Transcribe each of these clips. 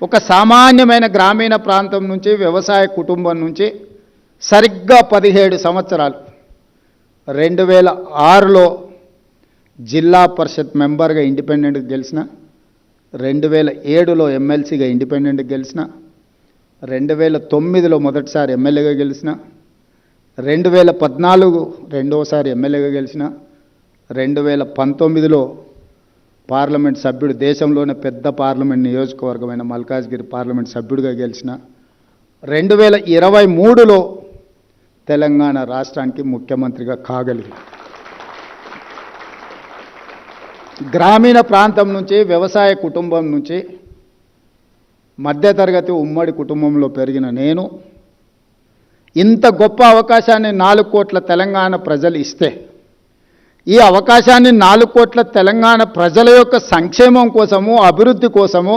ఒక సామాన్యమైన గ్రామీణ ప్రాంతం నుంచి వ్యవసాయ కుటుంబం నుంచి సరిగ్గా 17 సంవత్సరాలు 2006లో జిల్లా పరిషత్ మెంబర్గా ఇండిపెండెంట్గా గెలిచిన, 2007లో ఎమ్మెల్సీగా ఇండిపెండెంట్గా గెలిచిన, 2009లో మొదటిసారి ఎమ్మెల్యేగా గెలిచిన, 2014 రెండోసారి ఎమ్మెల్యేగా గెలిచిన, 2019లో పార్లమెంట్ సభ్యుడు, దేశంలోనే పెద్ద పార్లమెంట్ నియోజకవర్గమైన మల్కాజ్గిరి పార్లమెంట్ సభ్యుడిగా గెలిచిన, 2023లో తెలంగాణ రాష్ట్రానికి ముఖ్యమంత్రిగా కాగలిగింది. గ్రామీణ ప్రాంతం నుంచి, వ్యవసాయ కుటుంబం నుంచి, మధ్యతరగతి ఉమ్మడి కుటుంబంలో పెరిగిన నేను ఇంత గొప్ప అవకాశాన్ని 4 కోట్ల తెలంగాణ ప్రజలు ఇస్తే, ఈ అవకాశాన్ని 4 కోట్ల తెలంగాణ ప్రజల యొక్క సంక్షేమం కోసము, అభివృద్ధి కోసము,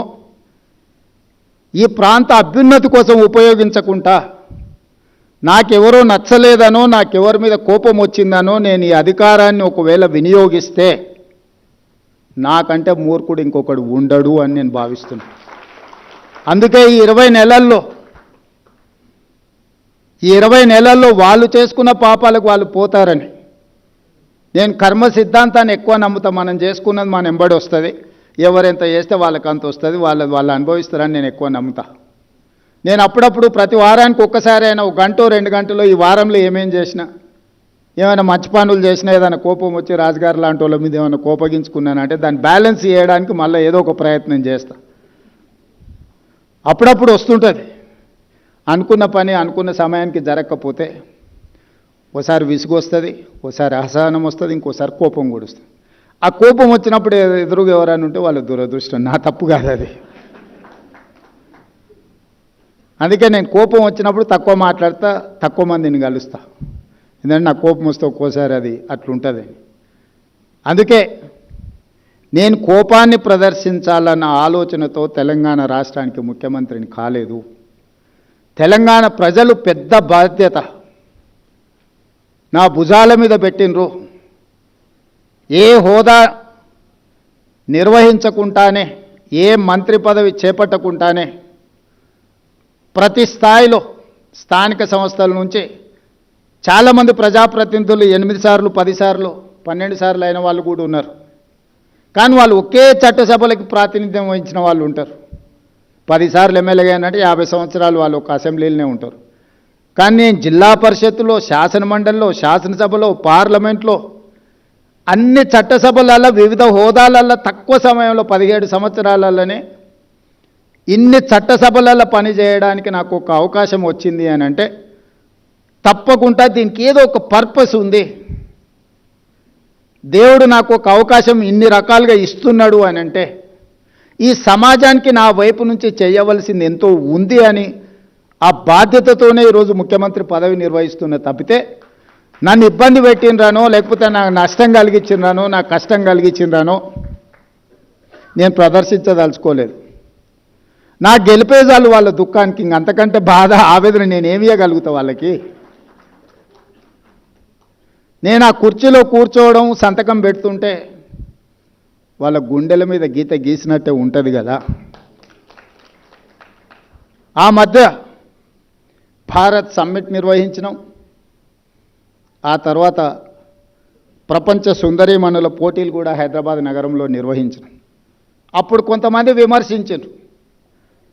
ఈ ప్రాంత అభ్యున్నతి కోసం ఉపయోగించకుండా నాకెవరో నచ్చలేదనో, నాకెవరి మీద కోపం వచ్చిందనో నేను ఈ అధికారాన్ని ఒకవేళ వినియోగిస్తే నాకంటే మూర్ఖుడు ఇంకొకడు ఉండడు అని నేను భావిస్తున్నాను. అందుకే ఈ 20 నెలల్లో వాళ్ళు చేసుకున్న పాపాలకు వాళ్ళు పోతారని నేను కర్మ సిద్ధాంతాన్ని ఎక్కువ నమ్ముతా. మనం చేసుకున్నది మన ఎంబడి వస్తుంది, ఎవరెంత చేస్తే వాళ్ళకి అంత వస్తుంది, వాళ్ళు అనుభవిస్తారని నేను ఎక్కువ నమ్ముతా. నేను అప్పుడప్పుడు ప్రతి వారానికి ఒక్కసారి అయినా 1 గంట 2 గంటలో ఈ వారంలో ఏమేం చేసినా, ఏమైనా మంచి పనులు చేసినా, ఏదైనా కోపం వచ్చి రాజుగారు లాంటి వాళ్ళ మీద ఏమైనా కోపగించుకున్నానంటే దాన్ని బ్యాలెన్స్ చేయడానికి మళ్ళీ ఏదో ఒక ప్రయత్నం చేస్తా. అప్పుడప్పుడు వస్తుంటుంది, అనుకున్న పని అనుకున్న సమయానికి జరగకపోతే ఓసారి విసుగు వస్తుంది, ఓసారి అసహనం వస్తుంది, ఇంకోసారి కోపం కూడా వస్తుంది. ఆ కోపం వచ్చినప్పుడు ఎదురుగా ఎవరైనా ఉంటే వాళ్ళ దురదృష్టం, నా తప్పు కాదు అది. అందుకే నేను కోపం వచ్చినప్పుడు తక్కువ మాట్లాడతా, తక్కువ మందిని కలుస్తా. ఎందుకంటే నా కోపం వస్తే ఒక్కోసారి అది అట్లుంటుంది. అందుకే నేను కోపాన్ని ప్రదర్శించాలన్న ఆలోచనతో తెలంగాణ రాష్ట్రానికి ముఖ్యమంత్రిని కాలేదు. తెలంగాణ ప్రజలు పెద్ద బాధ్యత నా భుజాల మీద పెట్టినరు. ఏ హోదా నిర్వహించకుండానే, ఏ మంత్రి పదవి చేపట్టకుండానే ప్రతి స్థాయిలో స్థానిక సంస్థల నుంచి చాలామంది ప్రజాప్రతినిధులు 8 సార్లు 10 సార్లు 12 సార్లు అయిన వాళ్ళు కూడా ఉన్నారు. కానీ వాళ్ళు ఒకే చట్టసభలకు ప్రాతినిధ్యం వహించిన వాళ్ళు ఉంటారు. 10 సార్లు ఎమ్మెల్యేగా అయినట్టు 50 సంవత్సరాలు వాళ్ళు ఒక అసెంబ్లీలోనే ఉంటారు. కానీ నేను జిల్లా పరిషత్తులో, శాసనమండలిలో, శాసనసభలో, పార్లమెంట్లో, అన్ని చట్టసభలలో, వివిధ హోదాలలో తక్కువ సమయంలో 17 సంవత్సరాలలోనే ఇన్ని చట్టసభలలో పనిచేయడానికి నాకు ఒక అవకాశం వచ్చింది అని అంటే తప్పకుండా దీనికి ఏదో ఒక పర్పస్ ఉంది. దేవుడు నాకు ఒక అవకాశం ఇన్ని రకాలుగా ఇస్తున్నాడు అని అంటే ఈ సమాజానికి నా వైపు నుంచి చేయవలసింది ఎంతో ఉంది అని ఆ బాధ్యతతోనే ఈరోజు ముఖ్యమంత్రి పదవి నిర్వహిస్తున్న తప్పితే నన్ను ఇబ్బంది పెట్టినరానో, లేకపోతే నాకు నష్టం కలిగించినరానో, నాకు కష్టం కలిగించినరానో నేను ప్రదర్శించదలుచుకోలేదు. నా గెలిపేజాలు వాళ్ళ దుఃఖానికి, ఇంకంతకంటే బాధ ఆవేదన నేనేమియగలుగుతా వాళ్ళకి. నేను ఆ కుర్చీలో కూర్చోవడం, సంతకం పెడుతుంటే వాళ్ళ గుండెల మీద గీత గీసినట్టే ఉంటుంది కదా. ఆ మధ్య భారత్ సమ్మిట్ నిర్వహించినాం. ఆ తర్వాత ప్రపంచ సుందరీమణుల పోటీలు కూడా హైదరాబాద్ నగరంలో నిర్వహించినాం. అప్పుడు కొంతమంది విమర్శించారు.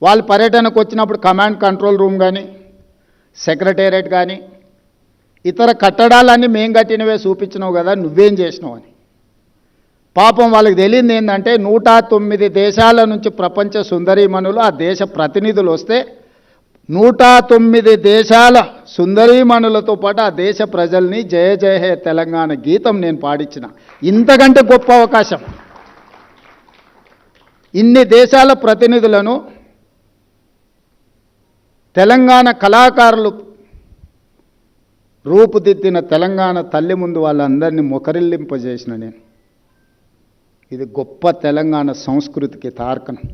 వాళ్ళు పర్యటనకు వచ్చినప్పుడు కమాండ్ కంట్రోల్ రూమ్ కానీ, సెక్రటేరియట్ కానీ, ఇతర కట్టడాలన్నీ మేము కట్టినవే చూపించినావు కదా, నువ్వేం చేసినావు అని. పాపం వాళ్ళకి తెలియదు ఏంటంటే 109 దేశాల నుంచి ప్రపంచ సుందరీమణులు, ఆ దేశ ప్రతినిధులు వస్తే 109 దేశాల సుందరీమణులతో పాటు ఆ దేశ ప్రజల్ని జయ జయ హే తెలంగాణ గీతం నేను పాడించిన. ఇంతకంటే గొప్ప అవకాశం. ఇన్ని దేశాల ప్రతినిధులను తెలంగాణ కళాకారులు రూపుదిద్దిన తెలంగాణ తల్లి ముందు వాళ్ళందరినీ మొకరిల్లింపజేసిన నేను. ఇది గొప్ప తెలంగాణ సంస్కృతికి తార్కణం.